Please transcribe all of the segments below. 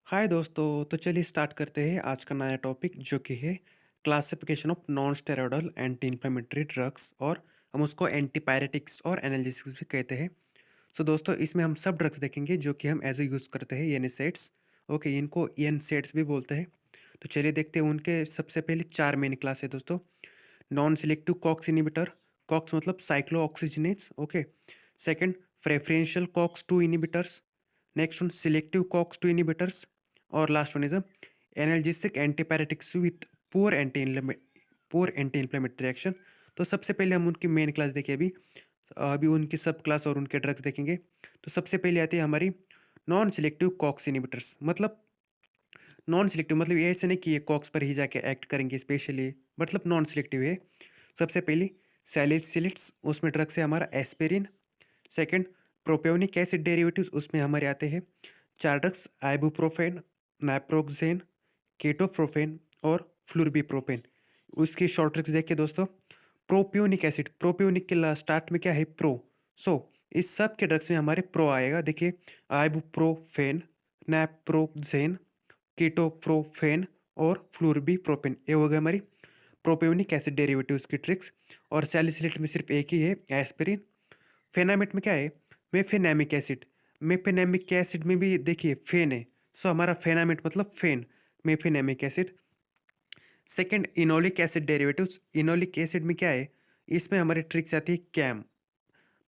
हाय दोस्तों, तो चलिए स्टार्ट करते हैं आज का नया टॉपिक जो कि है classification of non steroidal anti inflammatory drugs और हम उसको एंटीपायरेटिक्स और एनाल्जेसिक्स भी कहते हैं। सो दोस्तों इसमें हम सब ड्रग्स देखेंगे जो कि हम एज ए यूज़ करते हैं एनएसएड्स। ओके, इनको एनसेड्स भी बोलते हैं। तो चलिए देखते हैं उनके सबसे पहले चार मेन क्लास है दोस्तों। Non selective COX inhibitor, COX मतलब cyclooxygenase. Okay, second preferential COX two inhibitors, next one selective COX two inhibitors, और last one is a analgesic antipyretics with poor anti inflammatory action. तो सबसे पहले हम उनकी main class देखें अभी। अभी उनकी सब क्लास और उनके ड्रग्स देखेंगे। तो सबसे पहले आती है हमारी नॉन सिलेक्टिव कॉक्स इनिबिटर्स। मतलब नॉन सिलेक्टिव मतलब ये ऐसे नहीं कि ये कॉक्स पर ही जाके एक्ट करेंगे स्पेशली, मतलब नॉन सिलेक्टिव है। सबसे पहली सैलिसिलिट्स, उसमें ड्रग्स है हमारा aspirin. Second propionic acid derivatives, उसमें हमारे आते हैं चार ड्रग्स आइबुप्रोफेन, नाइप्रोक्सेन, केटोप्रोफेन और फ्लुर्बिप्रोपेन। उसकी शॉर्ट ट्रिक्स देखिए दोस्तों। प्रोपियोनिक एसिड, प्रोपियोनिक के स्टार्ट में क्या है? प्रो। सो इस सब के ड्रग्स में हमारे प्रो आएगा। देखिए आइबुप्रोफेन, नैप्रोक्सेन, कीटोप्रोफेन और फ्लूरबीप्रोपेन, ये हो गए हमारी प्रोपियोनिक एसिड डेरिवेटिव्स की ट्रिक्स। और सैलिसिलेट में सिर्फ एक ही है, एस्पिरिन। फेनामिड में क्या है? Mefenamic acid. मेफेनेमिक एसिड में भी देखिए फेन है। सो हमारा फेनामिड मतलब fen, mefenamic acid. Second enolic acid derivatives, enolic acid में क्या है? इसमें हमारी ट्रिक्स आती है कैम,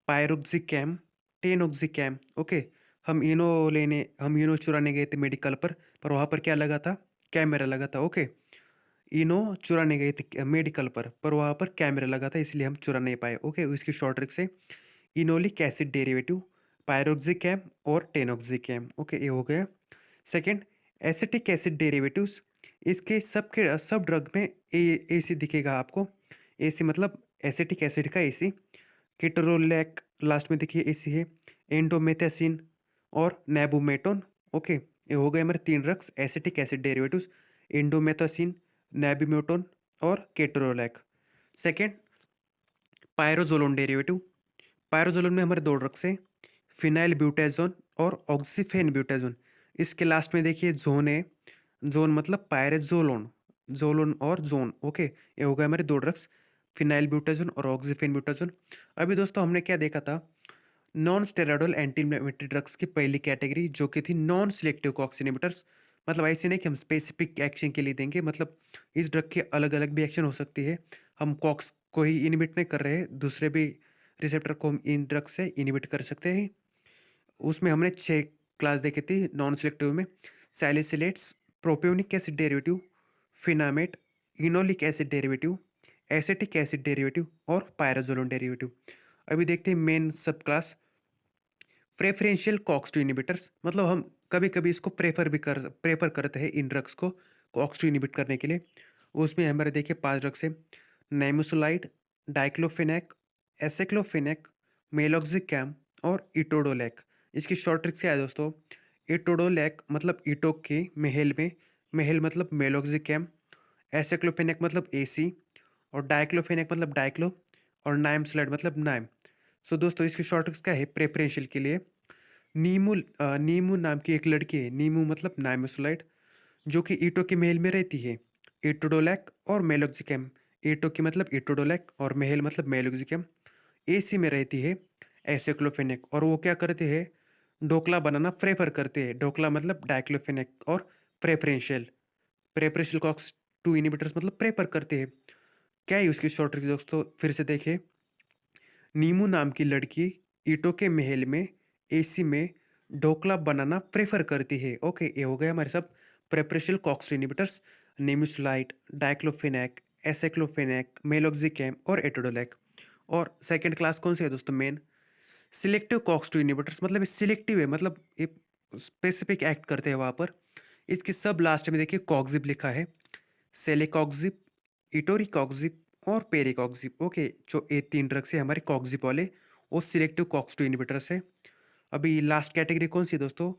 पायरोक्सिकैम, टेनोक्सिकैम। ओके, हम इनो चुराने गए थे मेडिकल पर वहाँ पर क्या लगा था? कैमरा लगा था। ओके, इनो चुराने गए थे मेडिकल पर वहाँ पर कैमरा लगा था, इसलिए हम चुरा नहीं पाए। ओके, इसकी शॉर्ट ट्रिक से इनोलिक एसिड डेरिवेटिव, पायरोक्सिकैम और टेनोक्सिकैम। ओके, ये हो गया। सेकंड एसिटिक एसिड डेरिवेटिव्स, इसके सब ड्रग में ए सी दिखेगा आपको। ए सी मतलब एसिटिक एसिड का ए सी। केटरोलैक लास्ट में देखिए ए सी है। एंडोमेथासिन और नैबुमेटोन। ओके, ये हो गए हमारे तीन drugs acetic acid derivatives, indomethacin, नैबुमेटोन और केटरोलैक। सेकेंड पायरोजोलोन डेरिवेटिव, पायरोजोलोन में हमारे दो ड्रग्स हैं, फिनाइल ब्यूटाजोन और ऑक्सीफेन ब्यूटाजोन। इसके लास्ट में देखिए जोन है। जोन मतलब पायरेजोलोन, जोलोन और जोन। ओके, ये हो गए हमारे दो ड्रग्स, फिनाइल ब्यूटाजोन और ऑक्सीफेन ब्यूटाजोन। अभी दोस्तों हमने क्या देखा था? Non steroidal anti inflammatory drugs की पहली कैटेगरी जो कि थी नॉन सिलेक्टिव कॉक्स इनहिबिटर्स। मतलब ऐसे नहीं कि हम स्पेसिफिक एक्शन के लिए देंगे, मतलब इस ड्रग के अलग अलग भी एक्शन हो सकती है। हम कॉक्स को ही इनहिबिट नहीं कर रहे, दूसरे भी रिसेप्टर को हम इन ड्रग से इनहिबिट कर सकते हैं। उसमें हमने छः क्लास देखी थी नॉन सिलेक्टिव में। Salicylates, propionic acid derivative, fenamate, enolic acid derivative, acetic acid derivative और पायराजोलोन डेरिवेटिव। अभी देखते हैं main sub class preferential COX two inhibitors. मतलब हम कभी कभी इसको प्रेफर करते हैं इन ड्रग्स को कॉक्स टू इनिबिट करने के लिए। उसमें हमारे देखिए पांच ड्रग्स हैं, नेमुसुलाइड, डाइक्लोफेनेक, एसेक्लोफेनेक, मेलोक्सिकैम और इटोडोलैक। इसकी शॉर्ट ट्रिक्स क्या है दोस्तों? इटोडोलैक मतलब इटोक के मेहेल में, मेहेल मतलब मेलोक्सिकैम, एसेक्लोफेनेक मतलब एसी, और डाइक्लोफेनेक मतलब डाइक्लो, और नाइमसुलाइड मतलब नाइम। सो दोस्तों इसकी शॉर्ट ट्रिक्स क्या है प्रेफरेंशियल के लिए? नीमू नाम की एक लड़की है, नीमू मतलब नाइमसुलाइड, जो कि ईटो के महल में रहती है। इटोडोलैक और मेलोक्सिकम, ईटो की मतलब इटोडोलैक और महल मतलब मेलोक्सिकम, एसी में रहती है एसेक्लोफेनेक। और वो क्या करते हैं? ढोकला बनाना प्रेफर करते हैं। ढोकला मतलब डाइक्लोफेनेक और preferential, preferential COX two inhibitors मतलब प्रेफर करते हैं। क्या है उसकी शॉर्ट ट्रिक दोस्तों? फिर से देखें। नीमू नाम की लड़की ईंटों के महल में एसी में ढोकला बनाना प्रेफर करती है। ओके, ये हो गए हमारे सब preferential COX inhibitors, nimesulide, diclofenac, aceclofenac, meloxicam और एटोडोलैक। और सेकंड क्लास कौन सी है दोस्तों? Main selective COX two inhibitors. मतलब ये सिलेक्टिव है, मतलब ये स्पेसिफिक एक्ट करते हैं वहाँ पर। इसकी सब लास्ट में देखिए कॉक्सिब लिखा है, सेलेकॉक्सिब, इटोरिकॉक्सिब और पेरिकॉक्सिब। ओके, जो ये तीन ड्रग्स है हमारे कॉक्सिब वाले, वो सिलेक्टिव कॉक्स टू इनिबिटर्स है। अभी लास्ट कैटेगरी कौन सी है दोस्तों?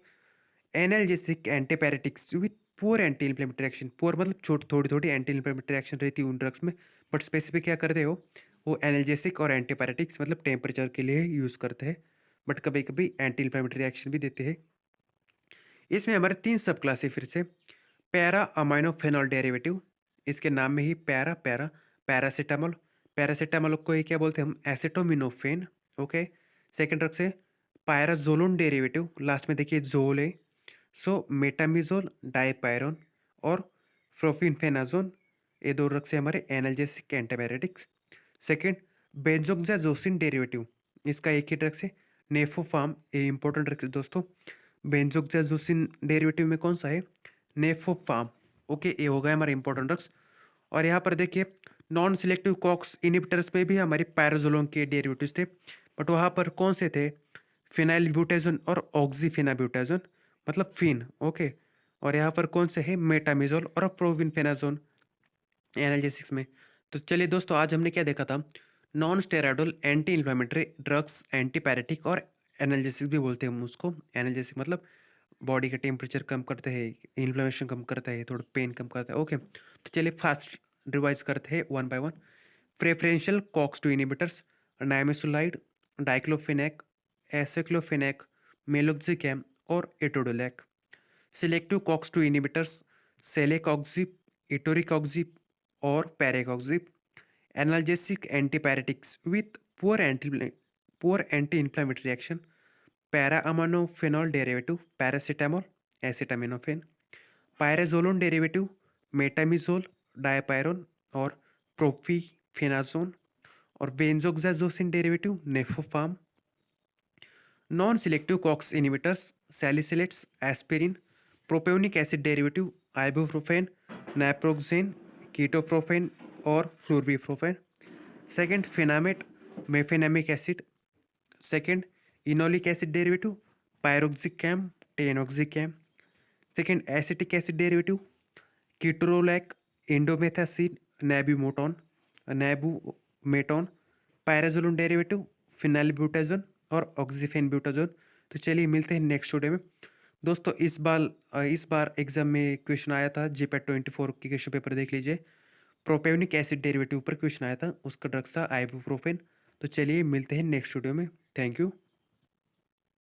Analgesic antipyretics with poor anti inflammatory action. Poor मतलब थोड़ी थोड़ी एंटी इन्फ्लेमेटरी एक्शन रहती है उन ड्रग्स में, बट स्पेसिफिक क्या करते हो? वो एनाल्जेसिक और एंटीपैरेटिक्स मतलब टेम्परेचर के लिए यूज़ करते हैं, बट कभी कभी एंटी इन्फ्लेमेटरी एक्शन भी देते हैं। इसमें हमारे 3 सब क्लास है फिर से। पैरा अमाइनोफेनॉल डेरिवेटिव, इसके नाम में ही पैरा पैरा पैरासिटामोल। पैरासिटामोल को ही क्या बोलते हैं हम, एसिटोमिनोफेन। ओके। सेकंड ड्रग से पायराजोलोन डेरिवेटिव, लास्ट में देखिए जोल है। सो मेटामिजोल डाइपायरोन और प्रोफिनफेनाजोन, ये दो ड्रग से हमारे एनाल्जेसिक एंटीबायोटिक्स। सेकंड बेंजोक्साजोसिन डेरिवेटिव, इसका एक ही ड्रग से नेफोफार्म, ये इंपॉर्टेंट ड्रग है दोस्तों। बेंजोक्साजोसिन डेरिवेटिव में कौन सा है, नेफोफार्म। ओके, ये हो गया हमारे इंपॉर्टेंट ड्रग्स। और यहाँ पर देखिए नॉन सिलेक्टिव कॉक्स इनिबिटर्स में भी हमारे पैराजोलोन के डेरिवेटिव्स थे, बट वहाँ पर कौन से थे, फिनाइल ब्यूटाजोन और ऑक्सीफेनाब्यूटाजोन, मतलब फिन। ओके। और यहाँ पर कौन से है, मेटामिजोल और प्रोविनफेनाजोन एनाल्जेसिक्स में। तो चलिए दोस्तों, आज हमने क्या देखा था, non steroidal anti inflammatory drugs, antipyretic और एनाल्जेसिक भी बोलते हैं हम उसको। एनाल्जेसिक मतलब बॉडी का टेम्परेचर कम करते हैं, इन्फ्लेमेशन कम करता है, थोड़ा पेन कम करता है। ओके, तो चलिए फास्ट रिवाइज करते हैं one by one. Preferential COX two inhibitors, nimesulide, diclofenac, aceclofenac, meloxicam और etodolac. Selective COX two inhibitors, celecoxib, etoricoxib और parecoxib. Analgesic antipyretics with poor anti inflammatory action, paraaminophenol derivative, paracetamol, acetaminophen. Pyrazolone derivative, metamizole dipyrone और propyphenazone. और benzoxazocine derivative, nefopam. Non selective COX inhibitors, salicylates, aspirin. Propionic acid derivative, ibuprofen, naproxen, ketoprofen और flurbiprofen. Second fenamate, mefenamic acid. Second enolic acid derivative, piroxicam, टेनोक्सिकैम। Second acetic acid derivative, ketorolac, indomethacin, nabumetone, nabumetone. Pyrazolone derivative, phenylbutazone और ऑक्सीफेन butazone. तो चलिए मिलते हैं next video में दोस्तों। इस बार exam में क्वेश्चन आया था, जीपैट 24 की क्वेश्चन पेपर देख लीजिए। प्रोपेनिक एसिड डेरिवेटिव पर क्वेश्चन आया था, उसका ड्रग्स था आइबुप्रोफेन। तो चलिए मिलते हैं नेक्स्ट वीडियो में। Thank you.